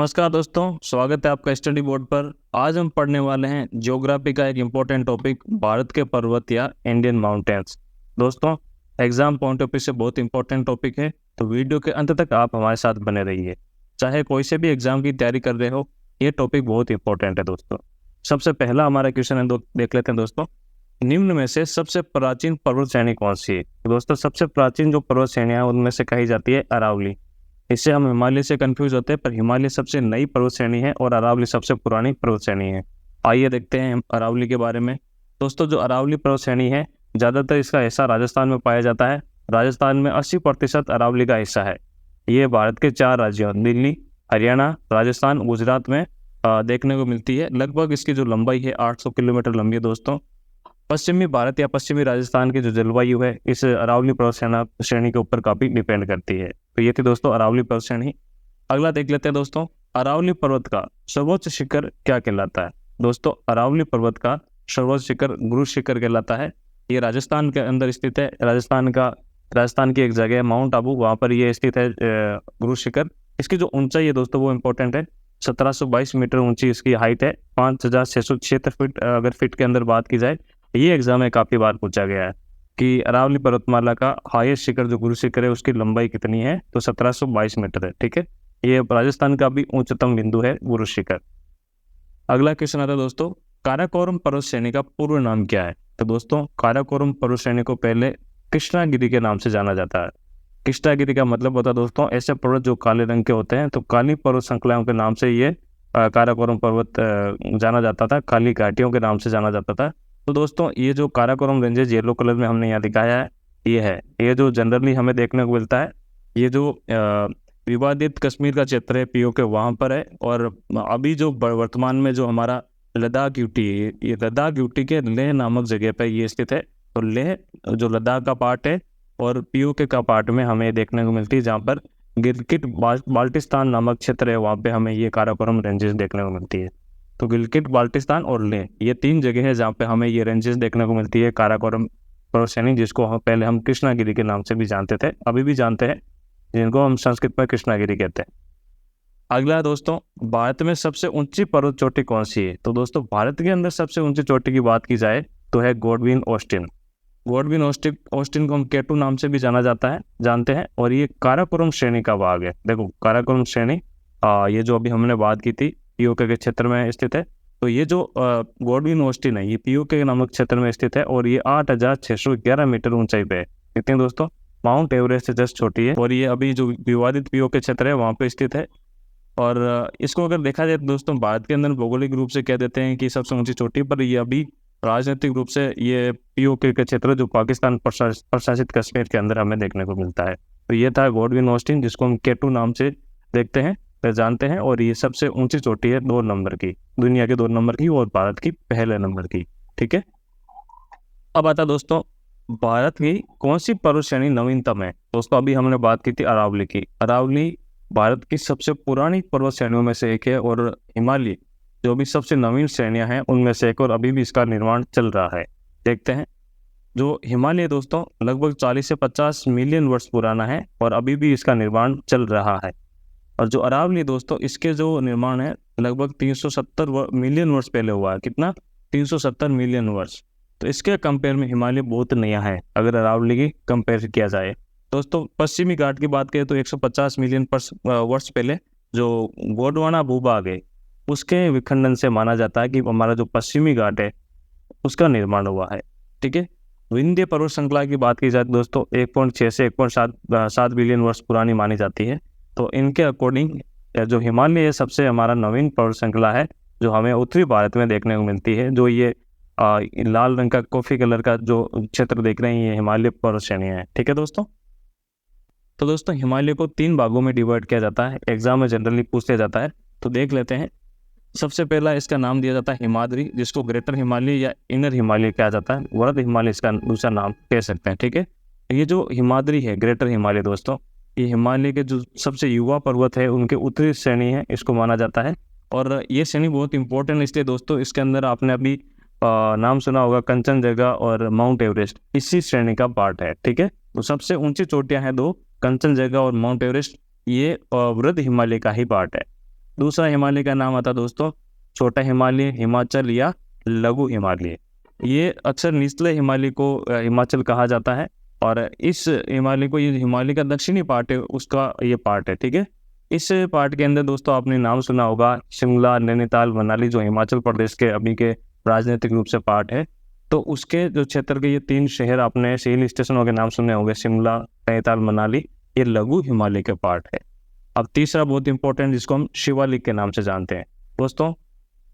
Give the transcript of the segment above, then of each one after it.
नमस्कार दोस्तों, स्वागत है आपका स्टडी बोर्ड पर। आज हम पढ़ने वाले हैं ज्योग्राफी का एक इम्पोर्टेंट टॉपिक, भारत के पर्वत या इंडियन माउंटेन्स। दोस्तों, एग्जाम पॉइंट ऑफ व्यू से बहुत इंपॉर्टेंट टॉपिक है, तो वीडियो के अंत तक आप हमारे साथ बने रहिए। चाहे कोई से भी एग्जाम की तैयारी कर रहे हो, ये टॉपिक बहुत इंपॉर्टेंट है दोस्तों। सबसे पहला हमारा क्वेश्चन है, देख लेते हैं दोस्तों। निम्न में से सबसे प्राचीन पर्वत श्रेणी कौन सी है? तो दोस्तों, सबसे प्राचीन जो पर्वत श्रेणियां हैं उनमें से कही जाती है अरावली। इससे हम हिमालय से कंफ्यूज होते हैं, पर हिमालय सबसे नई पर्वत श्रेणी है और अरावली सबसे पुरानी पर्वत श्रेणी है। आइए देखते हैं अरावली के बारे में। दोस्तों, जो अरावली पर्वत श्रेणी है, ज़्यादातर इसका हिस्सा राजस्थान में पाया जाता है। राजस्थान में 80% अरावली का हिस्सा है। ये भारत के 4 राज्यों दिल्ली, हरियाणा, राजस्थान, गुजरात में देखने को मिलती है। लगभग इसकी जो लंबाई है 800 किलोमीटर लंबी है दोस्तों। पश्चिमी भारत या पश्चिमी राजस्थान की जो जलवायु है इस अरावली पर्वत श्रेणी के ऊपर काफी डिपेंड करती है। तो ये थी दोस्तों अरावली पर्वत श्रेणी। अगला देख लेते हैं दोस्तों, अरावली पर्वत का सर्वोच्च शिखर क्या कहलाता है? दोस्तों, अरावली पर्वत का सर्वोच्च शिखर गुरु शिखर कहलाता है। ये राजस्थान के अंदर स्थित है। राजस्थान की एक जगह है माउंट आबू, वहाँ पर ये स्थित है गुरु शिखर। इसकी जो ऊंचाई है दोस्तों वो इम्पोर्टेंट है। 1722 मीटर ऊंची इसकी हाइट है। 5676 फीट अगर फीट के अंदर बात की जाए। ये एग्जाम में काफी बार पूछा गया है कि अरावली पर्वतमाला का हाईएस्ट शिखर जो गुरु शिखर है उसकी लंबाई कितनी है? तो 1722 मीटर है। ठीक है, ये राजस्थान का भी उच्चतम बिंदु है गुरु शिखर। अगला क्वेश्चन आता है दोस्तों, काराकोरम पर्वत श्रेणी का पूर्व नाम क्या है? तो दोस्तों, काराकोरम पर्वत श्रेणी को पहले कृष्णागिरी के नाम से जाना जाता है। कृष्णागिरी का मतलब होता है दोस्तों ऐसे पर्वत जो काले रंग के होते हैं। तो काली पर्वत श्रृंखलाओं के नाम से ये काराकोरम पर्वत जाना जाता था, काली घाटियों के नाम से जाना जाता था। तो दोस्तों, ये जो काराकोरम रेंजेस येलो कलर में हमने यहाँ दिखाया है, ये जो जनरली हमें देखने को मिलता है, ये जो विवादित कश्मीर का क्षेत्र है पीओके वहाँ पर है। और अभी जो वर्तमान में जो हमारा लद्दाख यूटी है, ये लद्दाख यूटी के लेह नामक जगह पर ये स्थित है। तो लेह जो लद्दाख का पार्ट है और पीओके का पार्ट में हमें देखने को मिलती है, जहाँ पर गिलगिट बाल्टिस्तान नामक क्षेत्र है, वहाँ पे हमें ये काराकोरम रेंजेस देखने को मिलती है। तो गिलगिट बाल्टिस्तान और लेह, ये 3 जगह है जहाँ पे हमें ये रेंजेस देखने को मिलती है काराकोरम पर्वत श्रेणी, जिसको पहले हम कृष्णागिरी के नाम से भी जानते थे, अभी भी जानते हैं, जिनको हम संस्कृत में कृष्णागिरी कहते हैं। अगला दोस्तों, भारत में सबसे ऊंची पर्वत चोटी कौन सी है? तो दोस्तों, भारत के अंदर सबसे ऊंची चोटी की बात की जाए तो है गॉडविन ऑस्टिन। गॉडविन ऑस्टिन को हम केटू नाम से भी जानते हैं। और ये काराकोरम श्रेणी का भाग है। देखो, काराकोरम श्रेणी ये जो अभी हमने बात की थी पीओके के क्षेत्र में स्थित है। तो ये जो गॉडविन ऑस्टिन है ये पीओके नामक क्षेत्र में स्थित है और ये 8611 मीटर ऊंचाई पे है। देखते हैं दोस्तों, माउंट एवरेस्ट से जस्ट छोटी है और ये अभी जो विवादित पीओके क्षेत्र है वहाँ पे स्थित है। और इसको अगर देखा जाए तो दोस्तों, भारत के अंदर भौगोलिक रूप से कह देते हैं कि सबसे ऊंची चोटी, पर ये अभी राजनीतिक रूप से ये पीओके के क्षेत्र जो पाकिस्तान प्रशासित कश्मीर के अंदर हमें देखने को मिलता है। तो ये था गॉडविन ऑस्टिन, जिसको हम केटू नाम से देखते हैं, जानते हैं। और ये सबसे ऊंची चोटी है 2 नंबर की, दुनिया के 2 नंबर की और भारत की पहले नंबर की। ठीक है, अब आता दोस्तों, भारत की कौन सी पर्वत श्रेणी नवीनतम है? दोस्तों, अभी हमने बात की थी अरावली की। अरावली भारत की सबसे पुरानी पर्वत श्रेणियों में से एक है और हिमालय जो भी सबसे नवीन श्रेणियां हैं उनमें से एक, और अभी भी इसका निर्माण चल रहा है। देखते हैं, जो हिमालय दोस्तों लगभग 40 से 50 मिलियन वर्ष पुराना है और अभी भी इसका निर्माण चल रहा है। और जो अरावली दोस्तों, इसके जो निर्माण है लगभग 370 मिलियन वर्ष पहले हुआ है। कितना? 370 मिलियन वर्ष। तो इसके कंपेयर में हिमालय बहुत नया है अगर अरावली की कंपेयर किया जाए। दोस्तों, पश्चिमी घाट की बात करें तो 150 मिलियन वर्ष पहले जो गोंडवाना भूभाग है उसके विखंडन से माना जाता है कि हमारा जो पश्चिमी घाट है उसका निर्माण हुआ है। ठीक है, विंध्य पर्वत श्रृंखला की बात की जाए दोस्तों 1.6 से 1.7 बिलियन वर्ष पुरानी मानी जाती है। तो इनके अकॉर्डिंग जो हिमालय है सबसे हमारा नवीन पर्वत श्रृंखला है जो हमें उत्तरी भारत में देखने को मिलती है। जो ये लाल रंग का कॉफी कलर का जो क्षेत्र देख रहे हैं ये हिमालय पर्वत श्रेणी है। ठीक है दोस्तों, तो दोस्तों हिमालय को 3 भागों में डिवाइड किया जाता है, एग्जाम में जनरली पूछ लिया जाता है। तो देख लेते हैं। सबसे पहला इसका नाम दिया जाता है हिमाद्री, जिसको ग्रेटर हिमालय या इनर हिमालय कहा जाता है। वर्ध हिमालय इसका दूसरा नाम कह सकते हैं। ठीक है, ये जो हिमाद्री है, ग्रेटर हिमालय दोस्तों, ये हिमालय के जो सबसे युवा पर्वत है उनके उत्तरी श्रेणी है, इसको माना जाता है। और ये श्रेणी बहुत इंपॉर्टेंट इसलिए दोस्तों, इसके अंदर आपने अभी नाम सुना होगा कंचनजंगा और माउंट एवरेस्ट इसी श्रेणी का पार्ट है। ठीक है, तो सबसे ऊंची चोटियां हैं 2, कंचनजंगा और माउंट एवरेस्ट, ये वृद्ध हिमालय का ही पार्ट है। दूसरा हिमालय का नाम आता है दोस्तों छोटा हिमालय, हिमाचल या लघु हिमालय। ये अक्सर निचले हिमालय को हिमाचल कहा जाता है, और इस हिमालय को, ये हिमालय का दक्षिणी पार्ट है उसका ये पार्ट है, ठीक है। इस पार्ट के अंदर दोस्तों आपने नाम सुना होगा शिमला, नैनीताल, मनाली, जो हिमाचल प्रदेश के अभी के राजनीतिक रूप से पार्ट है। तो उसके जो क्षेत्र के ये 3 शहर आपने हिल स्टेशनों के नाम सुने होंगे, शिमला, नैनीताल, मनाली, ये लघु हिमालय के पार्ट है। अब तीसरा बहुत इंपॉर्टेंट, जिसको हम शिवालिक के नाम से जानते हैं दोस्तों।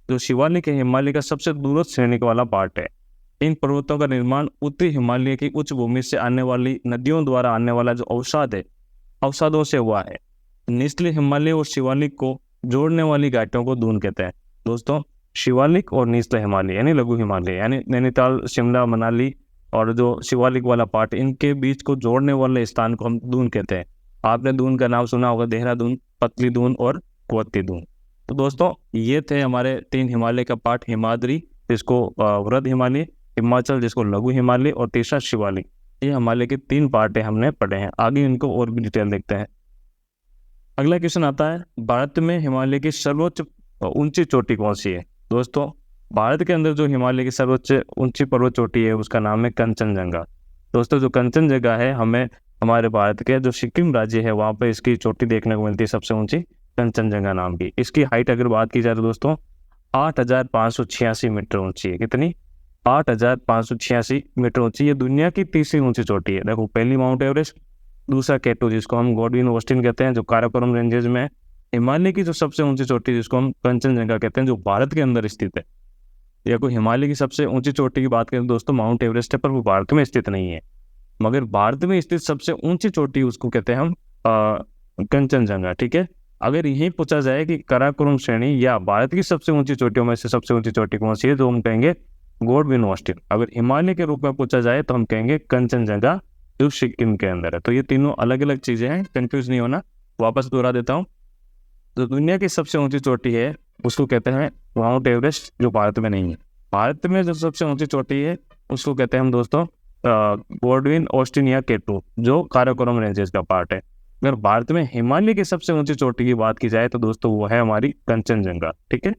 जो शिवालिक है हिमालय का सबसे दूरस्थ श्रेणी वाला पार्ट है। इन पर्वतों का निर्माण उत्तरी हिमालय की उच्च भूमि से आने वाली नदियों द्वारा आने वाला जो अवसाद है, अवसादों से हुआ है। निचले हिमालय और शिवालिक को जोड़ने वाली घाटियों को दून कहते हैं दोस्तों। शिवालिक और निचले हिमालय यानी लघु हिमालय, यानी नैनीताल, शिमला, मनाली और जो शिवालिक वाला पार्ट, इनके बीच को जोड़ने वाले स्थान को हम दून कहते हैं। आपने दून का नाम सुना होगा, देहरादून, पतली दून और कुवत्ती दून। तो दोस्तों ये थे हमारे 3 हिमालय का पार्ट, हिमाद्री जिसको वृद्ध हिमालय, हिमाचल जिसको लघु हिमालय, और तीसरा शिवालिक। ये हिमालय के 3 पार्ट है, हमने पढ़े हैं। आगे इनको और भी डिटेल देखते हैं। अगला क्वेश्चन आता है, भारत में हिमालय की सर्वोच्च ऊंची चोटी कौन सी है? दोस्तों भारत के अंदर जो हिमालय की सर्वोच्च ऊंची पर्वत चोटी है उसका नाम है कंचनजंगा। दोस्तों जो कंचनजंगा है, हमें हमारे भारत के जो सिक्किम राज्य है वहाँ पर इसकी चोटी देखने को मिलती है, सबसे ऊंची कंचनजंगा नाम की। इसकी हाइट अगर बात की जाए तो दोस्तों 8,586 मीटर ऊंची है। कितनी? 8,586 मीटर ऊंची। ये दुनिया की तीसरी ऊंची चोटी है। देखो, पहली माउंट एवरेस्ट, दूसरा K2 जिसको हम गॉडविन ऑस्टिन कहते हैं जो काराकोरम रेंजेस में है। हिमालय की जो सबसे ऊंची चोटी जिसको हम कंचनजंगा कहते हैं जो भारत के अंदर स्थित है। या कोई हिमालय की सबसे ऊंची चोटी की बात करें दोस्तों माउंट एवरेस्ट है, पर वो भारत में स्थित नहीं है। मगर भारत में स्थित सबसे ऊंची चोटी उसको कहते हैं हम कंचनजंगा, ठीक है। अगर यही पूछा जाए कि काराकोरम श्रेणी या भारत की सबसे ऊंची चोटियों में से सबसे ऊंची चोटी कौन सी है, तो हम कहेंगे गॉडविन ऑस्टिन। अगर हिमालय के रूप में पूछा जाए तो हम कहेंगे कंचनजंगा जो सिक्किम के अंदर है। तो ये तीनों अलग अलग चीजें हैं, कंफ्यूज नहीं होना। वापस दोहरा देता हूँ, जो दुनिया की सबसे ऊंची चोटी है उसको कहते हैं माउंट एवरेस्ट, जो भारत में नहीं है। भारत में जो सबसे ऊंची चोटी है उसको कहते हैं हम दोस्तों गॉडविन ऑस्टिन या K2 जो काराकोरम रेंजेस का पार्ट है। अगर भारत में हिमालय की सबसे ऊंची चोटी की बात की जाए तो दोस्तों वो है हमारी कंचनजंगा, ठीक है।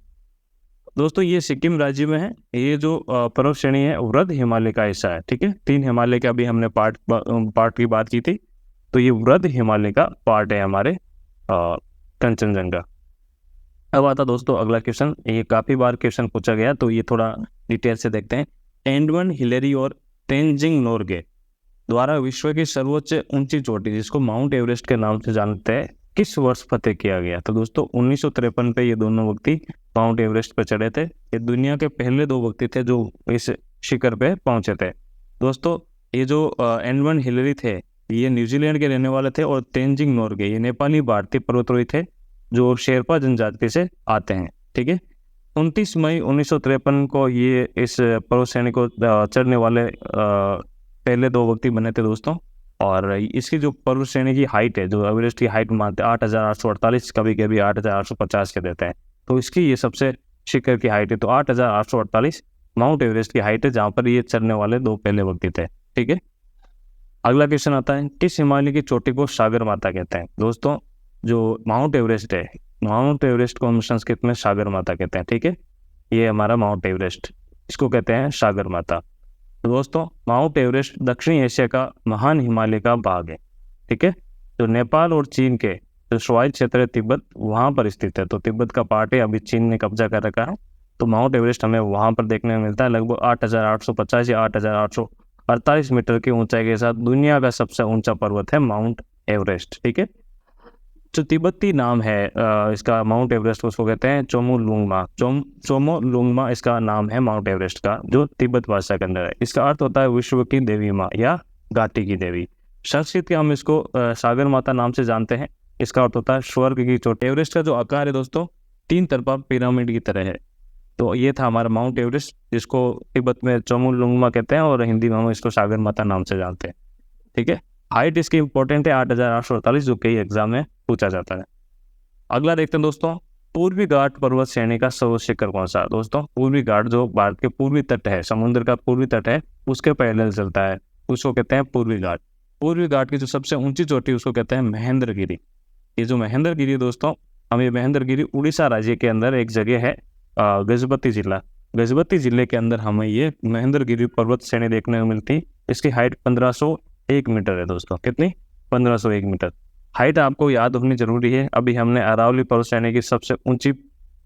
दोस्तों ये सिक्किम राज्य में है। ये जो पर्वत श्रेणी है वृद्ध हिमालय का हिस्सा है, ठीक है। 3 हिमालय का भी हमने पार्ट की बात की थी, तो ये वृद्ध हिमालय का पार्ट है हमारे कंचनजंगा। अब आता दोस्तों अगला क्वेश्चन। ये काफी बार क्वेश्चन पूछा गया, तो ये थोड़ा डिटेल से देखते हैं। एडमंड हिलेरी और तेनजिंग नोर्गे द्वारा विश्व की सर्वोच्च ऊंची चोटी जिसको माउंट एवरेस्ट के नाम से जानते हैं किस वर्ष फतेह किया गया? तो दोस्तों 1953 पे ये दोनों व्यक्ति माउंट एवरेस्ट पे चढ़े थे। ये दुनिया के पहले 2 व्यक्ति थे जो इस शिखर पे पहुंचे थे। दोस्तों ये जो एडमंड हिलेरी थे ये न्यूजीलैंड के रहने वाले थे, और तेनजिंग नोर्गे ये नेपाली भारतीय पर्वतारोही थे जो शेरपा जनजाति से आते हैं, ठीक है। 29 मई 1953 को ये इस पर्वत श्रेणी को चढ़ने वाले पहले 2 व्यक्ति बने थे दोस्तों। और इसकी जो पर्वत श्रेणी की हाइट है, जो एवरेस्ट की हाइट मानते हैं 8,848, कभी कभी 8,850 के देते हैं, तो इसकी ये सबसे शिखर की हाइट है। तो 8,848 माउंट एवरेस्ट की हाइट है जहाँ पर ये चढ़ने वाले 2 पहले व्यक्ति थे, ठीक है। अगला क्वेश्चन आता है, किस हिमालय की चोटी को सागर माता कहते हैं? दोस्तों जो माउंट एवरेस्ट है, माउंट एवरेस्ट को हम संस्कृत में सागर माता कहते हैं, ठीक है। ये हमारा माउंट एवरेस्ट, इसको कहते हैं सागर माता। तो दोस्तों माउंट एवरेस्ट दक्षिणी एशिया का महान हिमालय का भाग है, ठीक है। जो नेपाल और चीन के जो स्वायत्त क्षेत्र है तिब्बत, वहाँ पर स्थित है। तो तिब्बत का पार्ट है, अभी चीन ने कब्जा कर रखा है। तो माउंट एवरेस्ट हमें वहाँ पर देखने में मिलता है। लगभग 8,850 या 8,848 मीटर की ऊंचाई के साथ दुनिया का सबसे ऊंचा पर्वत है माउंट एवरेस्ट, ठीक है। जो तिब्बती नाम है इसका माउंट एवरेस्ट, उसको कहते हैं चोमोलुंगमा। चोमोलुंगमा इसका नाम है माउंट एवरेस्ट का, जो तिब्बत भाषा के अंदर है। इसका अर्थ होता है विश्व की देवी माँ या घाटी की देवी। संस्कृत के हम इसको सागर माता नाम से जानते हैं। इसका अर्थ होता है स्वर्ग की चोटी। एवरेस्ट का जो आकार है दोस्तों 3 तरफा पिरामिड की तरह है। तो ये था हमारा माउंट एवरेस्ट, जिसको तिब्बत में चोमोलुंगमा कहते हैं और हिंदी में हम इसको सागर माता नाम से जानते हैं, ठीक है। हाइट इसकी इंपॉर्टेंट है 8,848, जो कई एग्जाम में पूछा जाता है। अगला देखते हैं दोस्तों, पूर्वी घाट पर्वत श्रेणी का सर्वोच्च शिखर कौन सा? दोस्तों पूर्वी घाट जो भारत के पूर्वी तट है, समुद्र का पूर्वी तट है, उसके पैरेलल चलता है, उसको कहते हैं पूर्वी घाट। पूर्वी घाट की जो सबसे ऊंची चोटी उसको कहते हैं महेंद्रगिरी। ये जो महेंद्रगिरी दोस्तों हमें महेंद्रगिरी उड़ीसा राज्य के अंदर एक जगह है, गजपति जिला। गजपति जिले के अंदर हमें ये महेंद्रगिरी पर्वत श्रेणी देखने को मिलती है। इसकी हाइट 1501 मीटर है दोस्तों। कितनी? 1501 मीटर। हाइट आपको याद होनी जरूरी है। अभी हमने अरावली पर्वत श्रेणी की सबसे ऊंची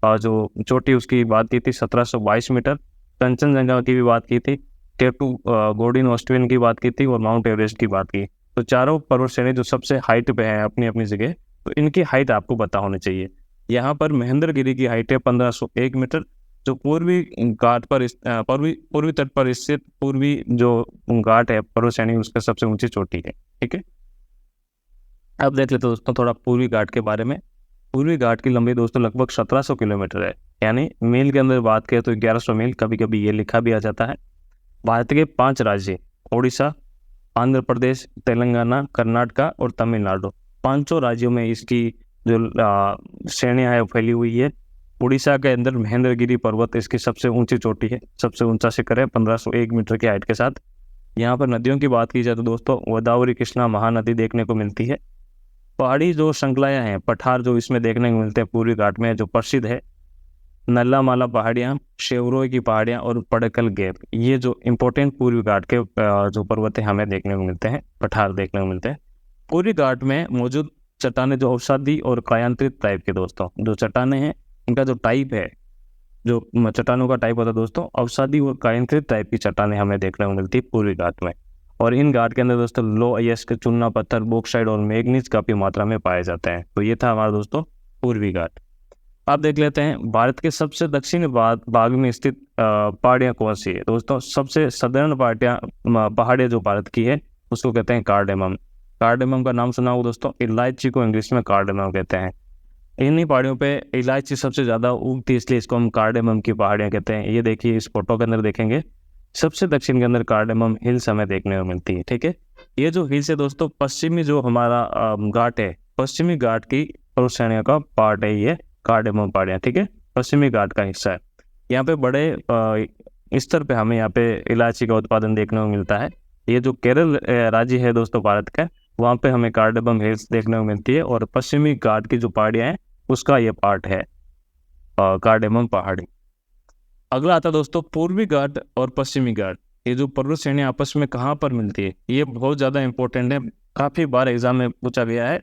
जो चोटी उसकी बात की थी 1722 मीटर। कंचनजंगा की भी बात की थी, केटू गॉर्डन ऑस्ट्रेलियन की बात की थी और माउंट एवरेस्ट की बात की। तो चारों पर्वत श्रेणी जो सबसे हाइट पे है अपनी अपनी जगह, तो इनकी हाइट आपको पता होनी चाहिए। यहाँ पर महेंद्रगिरी की हाइट है 1501 मीटर, जो पूर्वी घाट पर पूर्वी तट पर स्थित पूर्वी जो घाट है पर्वत श्रेणी उसका सबसे ऊंची चोटी है। ठीक है, अब देख लेते दोस्तों थोड़ा पूर्वी घाट के बारे में। पूर्वी घाट की लंबाई दोस्तों लगभग 1700 किलोमीटर है, यानी मील के अंदर बात करें तो 1100 मील, कभी कभी ये लिखा भी आ जाता है। भारत के 5 राज्य ओडिशा, आंध्र प्रदेश, तेलंगाना, कर्नाटका और तमिलनाडु, 500 राज्यों में इसकी जो श्रेणियाँ है फैली हुई है। उड़ीसा के अंदर महेंद्रगिरी पर्वत इसकी सबसे ऊंची चोटी है, सबसे ऊंचा शिखर है 1501 मीटर की हाइट के साथ। यहाँ पर नदियों की बात की जाए तो दोस्तों गोदावरी, कृष्णा, महानदी देखने को मिलती है। पहाड़ी जो श्रृंखलाएं हैं, पठार जो इसमें देखने को मिलते हैं पूर्वी घाट में, जो प्रसिद्ध है नल्लामाला पहाड़ियाँ, शेवरोय की पहाड़ियाँ और पड़कल गैप, ये जो इम्पोर्टेंट पूर्वी घाट के जो पर्वत हमें देखने को मिलते हैं, पठार देखने को मिलते हैं। पूर्वी घाट में मौजूद चट्टाने जो अवसादी और कायांतरित टाइप के दोस्तों जो चट्टाने हैं, इनका जो टाइप है, जो चट्टानों का टाइप होता है दोस्तों अवसादी और कायांतरित टाइप की चट्टाने हमें देखने को मिलती है पूर्वी घाट में। और इन घाट के अंदर दोस्तों लो अयस्क, चूना पत्थर, बॉक्साइट और मैग्नीज काफी मात्रा में पाए जाते हैं। तो ये था हमारा दोस्तों पूर्वी घाट। आप देख लेते हैं भारत के सबसे दक्षिणी भाग में स्थित पहाड़ियाँ कौन सी है दोस्तों। सबसे साधारण पहाड़ियाँ जो भारत की है उसको कहते हैं कार्डेमम। कार्डेमम का नाम सुना हो दोस्तों, इलायची को इंग्लिश में कार्डेमम कहते हैं। इन्हीं पहाड़ियों पे इलायची सबसे ज्यादा उगती है, इसलिए इसको हम कार्डेमम की पहाड़ियाँ कहते हैं। ये देखिए इस फोटो के अंदर देखेंगे, सबसे दक्षिण के अंदर कार्डेमम हिल्स हमें देखने को मिलती है। ठीक है, ये जो हिल्स है दोस्तों पश्चिमी जो हमारा घाट है, पश्चिमी घाट की पर्वत श्रेणियों का पार्ट है ये कार्डेमम पहाड़ियाँ। ठीक है, पश्चिमी घाट का हिस्सा है। यहाँ पे बड़े स्तर पे हमें यहाँ पे इलायची का उत्पादन देखने को मिलता है। ये जो केरल राज्य है दोस्तों भारत का, वहाँ पे हमें कार्डेमम हिल्स देखने को मिलती है और पश्चिमी घाट की जो पहाड़ियाँ हैं उसका ये पार्ट है कार्डेमम पहाड़ी। अगला आता है दोस्तों पूर्वी घाट और पश्चिमी घाट। ये जो पर्वत श्रेणी आपस में कहाँ पर मिलती है, ये बहुत ज़्यादा इंपॉर्टेंट है, काफ़ी बार एग्जाम में पूछा गया है।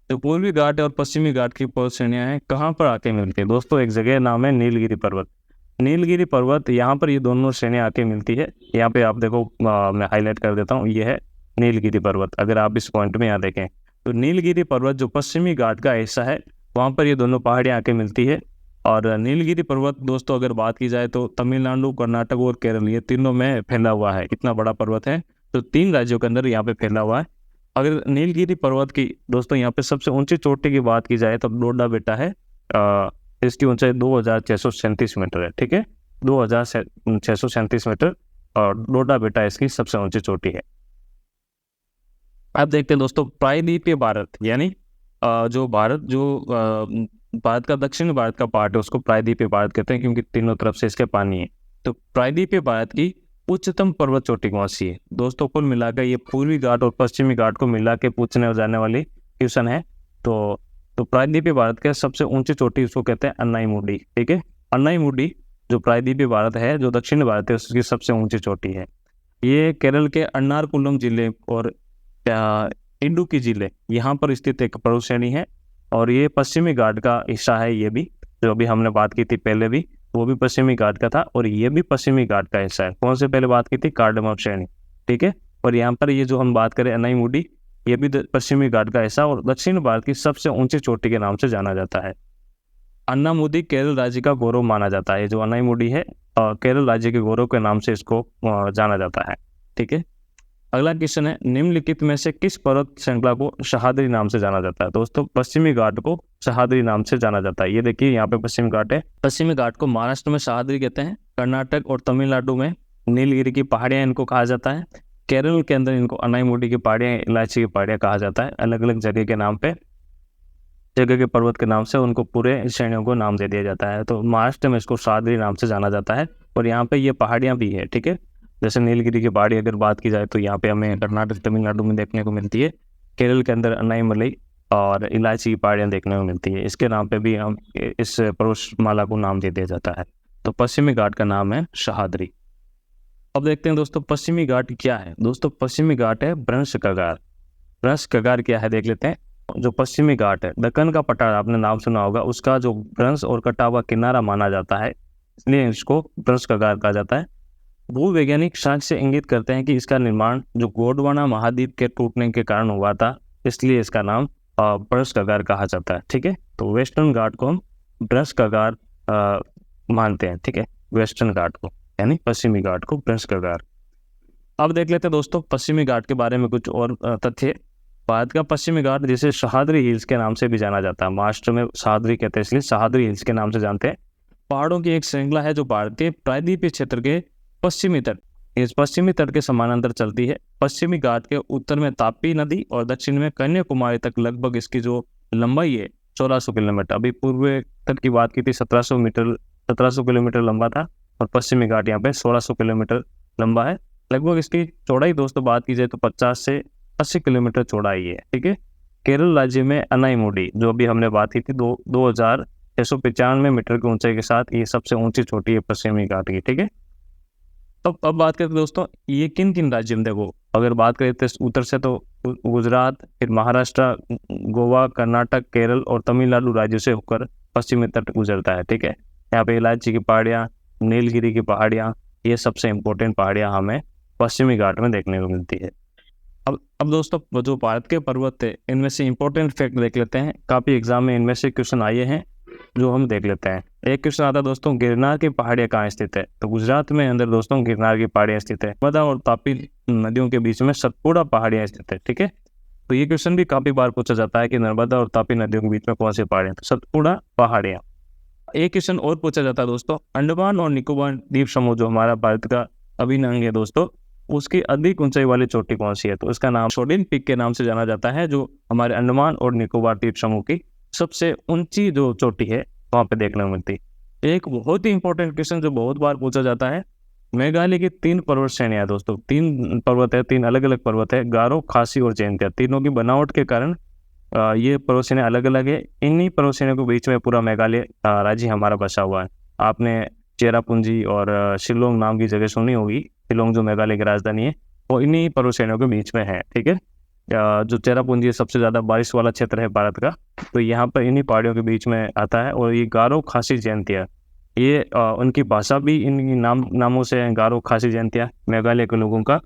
तो पूर्वी घाट और पश्चिमी घाट की पर्वत श्रेणियाँ हैं, कहाँ पर आके मिलती है दोस्तों। एक जगह नाम है नीलगिरी पर्वत। नीलगिरी पर्वत, यहाँ पर ये दोनों श्रेणियाँ आके मिलती है। यहाँ पे आप देखो मैं हाईलाइट कर देता हूँ, ये है नीलगिरी पर्वत। अगर आप इस पॉइंट में यहाँ देखें तो नीलगिरी पर्वत जो पश्चिमी घाट का हिस्सा है, वहाँ पर ये दोनों पहाड़ियाँ आके मिलती है। और नीलगिरी पर्वत दोस्तों अगर बात की जाए तो तमिलनाडु, कर्नाटक और केरल, ये तीनों में फैला हुआ है। इतना बड़ा पर्वत है, तो 3 राज्यों के अंदर यहाँ पे फैला हुआ है। अगर नीलगिरी पर्वत की दोस्तों यहाँ पे सबसे ऊंची चोटी की बात की जाए तो डोडा बेटा है। इसकी ऊंचाई 2637 मीटर है। ठीक है, 2637 मीटर और डोडा बेटा इसकी सबसे ऊंची चोटी है। आप देखते हैं दोस्तों प्रायद्वीपीय भारत, यानी जो भारत का दक्षिण भारत का पार्ट है उसको प्रायद्वीपीय भारत कहते हैं, क्योंकि तीनों तरफ से इसके पानी है। तो प्रायद्वीपीय भारत की उच्चतम पर्वत चोटी कौन सी है दोस्तों। कुल मिलाकर ये पूर्वी घाट और पश्चिमी घाट को मिला के पूछने जाने वाली क्वेश्चन है। तो प्रायद्वीपीय भारत के सबसे ऊंची चोटी उसको कहते हैं अन्नाईमुडी। ठीक है, अन्नाईमुडी जो प्रायद्वीपीय भारत है, जो दक्षिण भारत है, उसकी सबसे ऊंची चोटी है। ये केरल के अन्नारकुलम जिले और इडुक्की जिले यहाँ पर स्थित एक पर्वत श्रेणी है। और ये पश्चिमी घाट का हिस्सा है। ये भी जो अभी हमने बात की थी पहले भी, वो भी पश्चिमी घाट का था और ये भी पश्चिमी घाट का हिस्सा है। कौन से पहले बात की थी, कार्डेमम श्रेणी। ठीक है, और यहाँ पर ये जो हम बात करें अन्नाईमुडी, ये भी पश्चिमी घाट का हिस्सा और दक्षिण भारत की सबसे ऊंची चोटी के नाम से जाना जाता है। अन्नामुदी केरल राज्य का गौरव माना जाता है। जो अन्नाईमुडी है केरल राज्य के गौरव के नाम से इसको जाना जाता है। ठीक है, अगला क्वेश्चन है निम्नलिखित में से किस पर्वत श्रृंखला को सह्याद्री नाम से जाना जाता है दोस्तों। पश्चिमी घाट को सह्याद्री नाम से जाना जाता है। ये देखिए यहाँ पे पश्चिमी घाट है। पश्चिमी घाट को महाराष्ट्र में सह्याद्री कहते हैं, कर्नाटक और तमिलनाडु में नीलगिरी की पहाड़ियाँ इनको कहा जाता है, केरल के अंदर इनको अन्नाईमुडी की पहाड़ियाँ, इलायची की पहाड़ियाँ कहा जाता है। अलग अलग जगह के नाम पे, जगह के पर्वत के नाम से उनको पूरे श्रेणियों को नाम दे दिया जाता है। तो महाराष्ट्र में इसको सह्याद्री नाम से जाना जाता है और यहाँ पे ये पहाड़ियाँ भी है। ठीक है, जैसे नीलगिरी की पहाड़ी अगर बात की जाए तो यहाँ पे हमें कर्नाटक, तमिलनाडु में देखने को मिलती है। केरल के अंदर अन्नाईमलई और इलायची की पहाड़ियाँ देखने को मिलती है। इसके नाम पे भी हम इस पर्वतमाला को नाम दे दिया जाता है। तो पश्चिमी घाट का नाम है सह्याद्री। अब देखते हैं दोस्तों पश्चिमी घाट क्या है। दोस्तों पश्चिमी घाट है भ्रंश कगार। भ्रंश कगार क्या है देख लेते हैं। जो पश्चिमी घाट है, दक्कन का पठार आपने नाम सुना होगा, उसका जो भ्रंश और कटा हुआ किनारा माना जाता है, इसलिए इसको भ्रंश कगार कहा जाता है। भूवैज्ञानिक साक्ष्य इंगित करते हैं कि इसका निर्माण जो गोंडवाना महाद्वीप के टूटने के कारण हुआ था, इसलिए इसका नाम भ्रंश कगार कहा जाता है। ठीक है, तो वेस्टर्न घाट को हम भ्रंश कगार मानते हैं। ठीक है, वेस्टर्न घाट को, यानी पश्चिमी घाट को भ्रंश कगार। अब देख लेते हैं दोस्तों पश्चिमी घाट के बारे में कुछ और तथ्य। भारत का पश्चिमी घाट जिसे सह्याद्री हिल्स के नाम से भी जाना जाता है, महाराष्ट्र में सह्याद्री कहते हैं, इसलिए सह्याद्री हिल्स के नाम से जानते हैं। पहाड़ों की एक श्रृंखला है जो भारतीय प्रायद्वीपीय क्षेत्र के पश्चिमी तट, इस पश्चिमी तट के समानांतर चलती है। पश्चिमी घाट के उत्तर में तापी नदी और दक्षिण में कन्याकुमारी तक लगभग इसकी जो लंबाई है 1400 किलोमीटर। अभी पूर्व तट की बात की थी, 1700 किलोमीटर लंबा था, और पश्चिमी घाट यहाँ पे 1600 किलोमीटर लंबा है। लगभग इसकी चौड़ाई दोस्तों बात की जाए तो 50 से 80 किलोमीटर चौड़ाई है। ठीक है, केरल राज्य में अनाईमुडी, जो अभी हमने बात की थी, 2695 मीटर की ऊंचाई के साथ ये सबसे ऊंची चोटी है पश्चिमी घाट की। ठीक है, अब बात करते दोस्तों ये किन किन राज्यों में। देखो अगर बात करें तो उत्तर से तो गुजरात, फिर महाराष्ट्र, गोवा, कर्नाटक, केरल और तमिलनाडु राज्यों से होकर पश्चिमी तट गुजरता है। ठीक है, यहाँ पे इलायची की पहाड़ियाँ, नीलगिरी की पहाड़ियाँ, ये सबसे इम्पोर्टेंट पहाड़ियाँ हमें पश्चिमी घाट में देखने को मिलती है। अब दोस्तों जो भारत के पर्वत है, इनमें से इम्पोर्टेंट फैक्ट देख लेते हैं। काफ़ी एग्जाम में इनमें से क्वेश्चन आए हैं जो हम देख लेते हैं। एक क्वेश्चन आता है दोस्तों, गिरनार की पहाड़ियाँ कहाँ स्थित है। तो गुजरात में अंदर दोस्तों गिरनार की पहाड़ियाँ स्थित है। नर्मदा और तापी नदियों के बीच में सतपुड़ा पहाड़ियाँ स्थित है। ठीक है, तो ये क्वेश्चन भी काफ़ी बार पूछा जाता है कि नर्मदा और तापी नदियों के बीच में कौन सी पहाड़ियाँ, तो सतपुड़ा पहाड़ियाँ। एक क्वेश्चन और पूछा जाता है दोस्तों, अंडमान और निकोबार द्वीप समूह जो हमारा भारत का अभिन्न अंग है दोस्तों, उसकी अधिक ऊंचाई वाली चोटी कौन सी है। तो इसका नाम शोडिन पीक के नाम से जाना जाता है, जो हमारे अंडमान और निकोबार द्वीप समूह की सबसे ऊंची जो चोटी है वहाँ पे देखने को मिलती है। एक बहुत ही इंपॉर्टेंट क्वेश्चन जो बहुत बार पूछा जाता है, मेघालय की 3 पर्वत श्रेणियां दोस्तों, 3 पर्वत है, 3 अलग अलग पर्वत है, गारो, खासी और जयंतिया। तीनों की बनावट के कारण ये पर्वत श्रेणियां अलग अलग है। इन्हीं पर्वत श्रेणियों के बीच में पूरा मेघालय राज्य हमारा बसा हुआ है। आपने चेरापूंजी और शिलोंग नाम की जगह सुनी होगी। शिलोंग जो मेघालय की राजधानी है वो इन्हीं पर्वत श्रेणियों के बीच में है। ठीक है, जो चेरापूंजी सबसे ज़्यादा बारिश वाला क्षेत्र है भारत का, तो यहाँ पर इन्हीं पहाड़ियों के बीच में आता है। और ये गारो, खासी, जयंतिया, ये उनकी भाषा भी इन नामों से है, गारो, खासी, जयंतिया, मेघालय के लोगों का।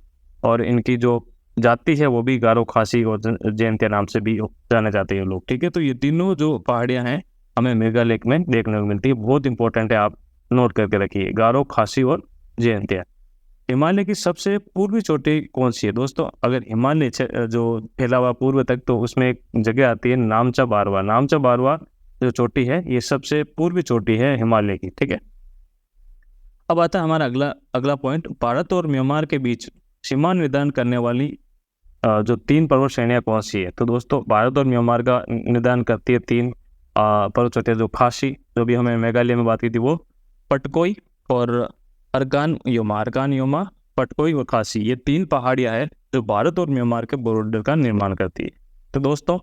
और इनकी जो जाति है वो भी गारो, खासी और जयंतिया नाम से भी जाने जाते हैं लोग। ठीक है, तो ये तीनों जो पहाड़ियाँ हैं हमें मेघालय में देखने को मिलती है। बहुत इंपॉर्टेंट है, आप नोट करके रखिए, गारो, खासी और जयंतिया। हिमालय की सबसे पूर्वी चोटी कौन सी है दोस्तों। अगर हिमालय जो फैला हुआ पूर्व तक, तो उसमें एक जगह आती है नामचा बारवा। नामचा बारवा जो चोटी है ये सबसे पूर्वी चोटी है हिमालय की। ठीक है, अब आता है हमारा अगला पॉइंट, भारत और म्यांमार के बीच सीमा निर्धारण करने वाली जो 3 पर्वत श्रेणियाँ कौन सी है। तो दोस्तों भारत और म्यांमार का निर्धारण करती है 3 पर्वत चोटियाँ, जो खासी, जो भी हमें मेघालय में बात की थी वो, पटकोई और अर्गान योमा, पटकोई और खासी, ये 3 पहाड़ियाँ हैं जो भारत और म्यांमार के बॉर्डर का निर्माण करती है। तो दोस्तों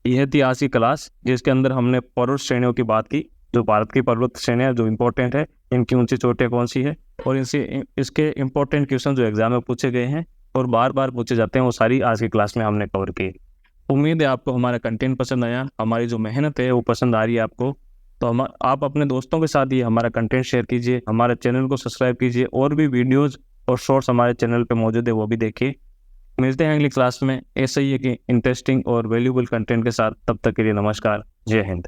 यह थी आज की क्लास, जिसके अंदर हमने पर्वत श्रेणियों की बात की। जो भारत की पर्वत श्रेणियाँ जो इम्पोर्टेंट है, इनकी ऊंची चोटियाँ कौन सी है, और इसके इम्पोर्टेंट क्वेश्चन जो एग्जाम में पूछे गए हैं और बार बार पूछे जाते हैं, वो सारी आज की क्लास में हमने कवर की। उम्मीद है आपको हमारा कंटेंट पसंद आया, हमारी जो मेहनत है वो पसंद आ रही है आपको। तो आप अपने दोस्तों के साथ ये हमारा कंटेंट शेयर कीजिए, हमारे चैनल को सब्सक्राइब कीजिए, और भी वीडियोज़ और शॉर्ट्स हमारे चैनल पे मौजूद है, वो भी देखिए। मिलते हैं अगली क्लास में ऐसे ही एक इंटरेस्टिंग और वैल्यूबल कंटेंट के साथ। तब तक के लिए नमस्कार, जय हिंद।